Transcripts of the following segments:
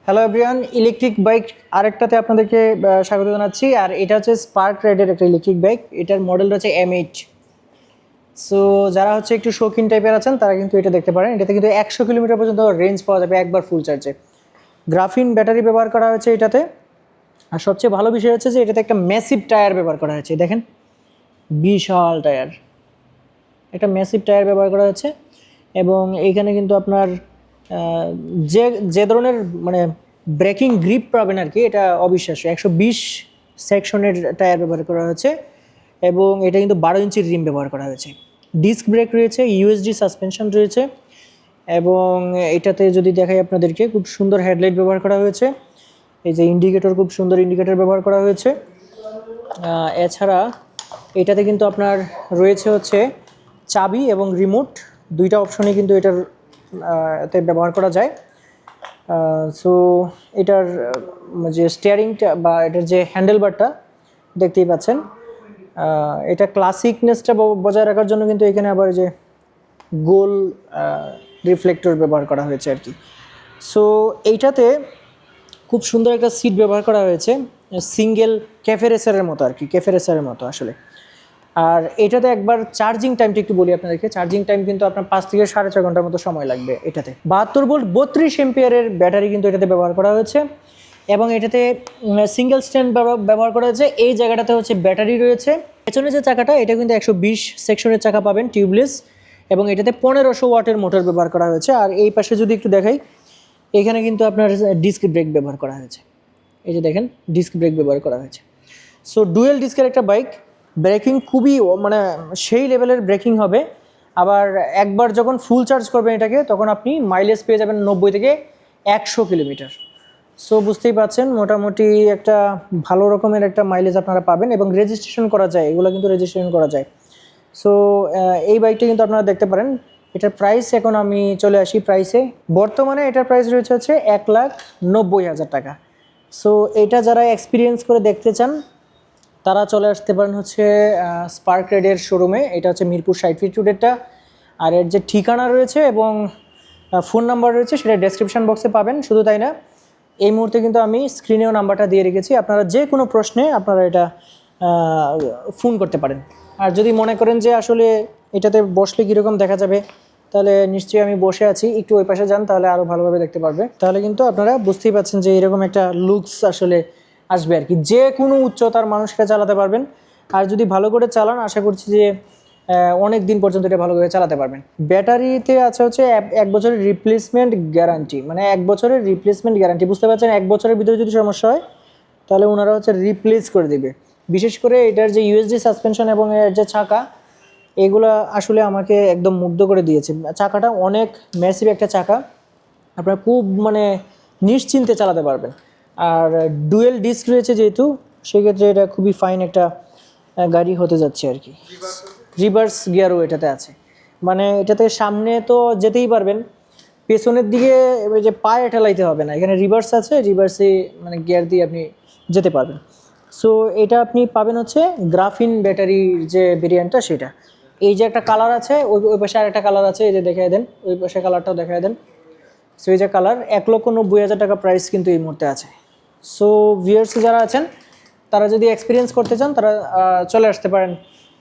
Hello everyone, electric bike আরেকটাতে আপনাদেরকে স্বাগত জানাচ্ছি। আর এটা হচ্ছে স্পার্ক রাইডের একটা ইলেকট্রিক বাইক। এটার মডেল হচ্ছে M8। সো যারা হচ্ছে একটু শৌখিন টাইপের আছেন তারা কিন্তু এটা দেখতে পারেন। এটাতে কিন্তু 100 কিলোমিটার পর্যন্ত রেঞ্জ পাওয়া যাবে একবার ফুল চার্জে। গ্রাফিন ব্যাটারি ব্যবহার করা হয়েছে এটাতে। আর সবচেয়ে ভালো বিষয় হচ্ছে যে এটাতে একটা ম্যাসিভ টায়ার ব্যবহার করা হয়েছে। দেখেন, বিশাল টায়ার, একটা ম্যাসিভ টায়ার ব্যবহার করা হয়েছে। এবং এইখানে কিন্তু আপনার যে যে ধরনের মানে ব্রেকিং গ্রিপ পাবেন আর কি, এটা অবিশ্বাস্য। 120 সেকশনের টায়ার ব্যবহার করা হয়েছে এবং এটা কিন্তু 12 ইঞ্চির রিম ব্যবহার করা হয়েছে। ডিস্ক ব্রেক রয়েছে, ইউএসডি সাসপেনশন রয়েছে এবং এটাতে যদি দেখাই আপনাদেরকে, খুব সুন্দর হেডলাইট ব্যবহার করা হয়েছে। এই যে ইন্ডিকেটর, খুব সুন্দর ইন্ডিকেটর ব্যবহার করা হয়েছে। এছাড়া এটাতে কিন্তু আপনার রয়েছে হচ্ছে চাবি এবং রিমোট, দুইটা অপশনই কিন্তু এটার তে ব্যবহার করা যায়। সো এটার যে স্টিয়ারিংটা বা এটার যে হ্যান্ডেলবারটা দেখতেই পাচ্ছেন, এটা ক্লাসিকনেসটা বজায় রাখার জন্য কিন্তু এখানে আবার যে গোল রিফ্লেক্টর ব্যবহার করা হয়েছে আর কি। সো এইটাতে খুব সুন্দর একটা সিট ব্যবহার করা হয়েছে, সিঙ্গেল ক্যাফে রেসারের মতো আর কি, ক্যাফে রেসারের মতো আসলে। আর এটাতে একবার চার্জিং টাইমটা একটু বলি আপনাদেরকে। চার্জিং টাইম কিন্তু আপনার 5 থেকে 6.5 ঘন্টার মতো সময় লাগবে এটাতে। 72 ভোল্ট 32 এম্পিয়ারের ব্যাটারি কিন্তু এটাতে ব্যবহার করা হয়েছে এবং এটাতে সিঙ্গেল স্ট্যান্ড ব্যবহার করা হয়েছে। এই জায়গাটাতে হচ্ছে ব্যাটারি রয়েছে। পেছনে যে চাকাটা, এটা কিন্তু 120 সেকশনের চাকা পাবেন, টিউবলেস, এবং এটাতে 1500 ওয়াটের মোটর ব্যবহার করা হয়েছে। আর এই পাশে যদি একটু দেখাই, এখানে কিন্তু আপনার ডিস্ক ব্রেক ব্যবহার করা হয়েছে। এই যে দেখেন, ডিস্ক ব্রেক ব্যবহার করা হয়েছে। সো ডুয়েল ডিস্কের একটা বাইক, ব্রেকিং খুবই মানে সেই লেভেলের ব্রেকিং হবে। আবার একবার যখন ফুল চার্জ করবেন এটাকে, তখন আপনি মাইলেজ পেয়ে যাবেন 90 থেকে 100 কিলোমিটার। সো বুঝতেই পারছেন, মোটামুটি একটা ভালো রকমের একটা মাইলেজ আপনারা পাবেন এবং রেজিস্ট্রেশন করা যায়, এগুলো কিন্তু রেজিস্ট্রেশন করা যায়। সো এই বাইকটা কিন্তু আপনারা দেখতে পারেন। এটার প্রাইস, এখন আমি চলে আসি প্রাইসে। বর্তমানে এটার প্রাইস রয়েছে হচ্ছে 1,90,000 টাকা। সো এটা যারা এক্সপিরিয়েন্স করে দেখতে চান তারা চলে আসতে পারেন হচ্ছে স্পার্ক রাইডের শোরুমে। এটা হচ্ছে মিরপুর 60 ফিট রোডেরটা। আর এর যে ঠিকানা রয়েছে এবং ফোন নাম্বার রয়েছে সেটা ডেসক্রিপশন বক্সে পাবেন। শুধু তাই না, এই মুহূর্তে কিন্তু আমি স্ক্রিনেও নাম্বারটা দিয়ে রেখেছি, আপনারা যে কোনো প্রশ্নে আপনারা এটা ফোন করতে পারেন। আর যদি মনে করেন যে আসলে এটাতে বসলে কীরকম দেখা যাবে, তাহলে নিশ্চয়ই আমি বসে আছি, একটু ওই পাশে যান, তাহলে আরও ভালোভাবে দেখতে পারবে। তাহলে কিন্তু আপনারা বুঝতেই পারছেন যে এরকম একটা লুকস আসলে আসবে আর কি। যে কোনো উচ্চতার মানুষকে চালাতে পারবেন। আর যদি ভালো করে চালান, আশা করছি যে অনেক দিন পর্যন্ত এটা ভালো করে চালাতে পারবেন। ব্যাটারিতে আছে হচ্ছে 1 বছরের রিপ্লেসমেন্ট গ্যারান্টি, মানে 1 বছরের রিপ্লেসমেন্ট গ্যারান্টি। বুঝতে পারছেন, 1 বছরের ভিতরে যদি সমস্যা হয় তাহলে ওনারা হচ্ছে রিপ্লেস করে দেবে। বিশেষ করে এটার যে ইউএসডি সাসপেনশন এবং এর যে চাকা, এগুলো আসলে আমাকে একদম মুগ্ধ করে দিয়েছে। চাকাটা অনেক ম্যাসিভ একটা চাকা, আপনারা খুব মানে নিশ্চিন্তে চালাতে পারবেন। আর ডুয়েল ডিস্ক রয়েছে যেহেতু, সেক্ষেত্রে এটা খুবই ফাইন একটা গাড়ি হতে যাচ্ছে আর কি। রিভার্স গিয়ারও এটাতে আছে, মানে এটাতে সামনে তো যেতেই পারবেন, পেছনের দিকে যে পায়ে ঠেলাইতে হবে না। এখানে রিভার্স আছে, রিভার্সে মানে গিয়ার দিয়ে আপনি যেতে পারবেন। সো এটা আপনি পাবেন হচ্ছে গ্রাফিন ব্যাটারির যে ভেরিয়েন্টটা সেটা। এই যে একটা কালার আছে, ওই পাশে আরেকটা কালার আছে, এই যে দেখাই দেন, ওই পাশে কালারটাও দেখাই দেন। সো এই যে কালার, 1,90,000 টাকা প্রাইস কিন্তু এই মুহূর্তে আছে। সো ভিউয়ার্স যারা আছেন তারা যদি এক্সপিরিয়েন্স করতে চান, তারা চলে আসতে পারেন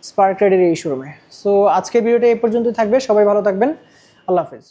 স্পার্ক রাইডের এই শোরুমে। সো আজকের ভিডিওটা এই পর্যন্ত থাকবে। সবাই ভালো থাকবেন, আল্লাহ হাফেজ।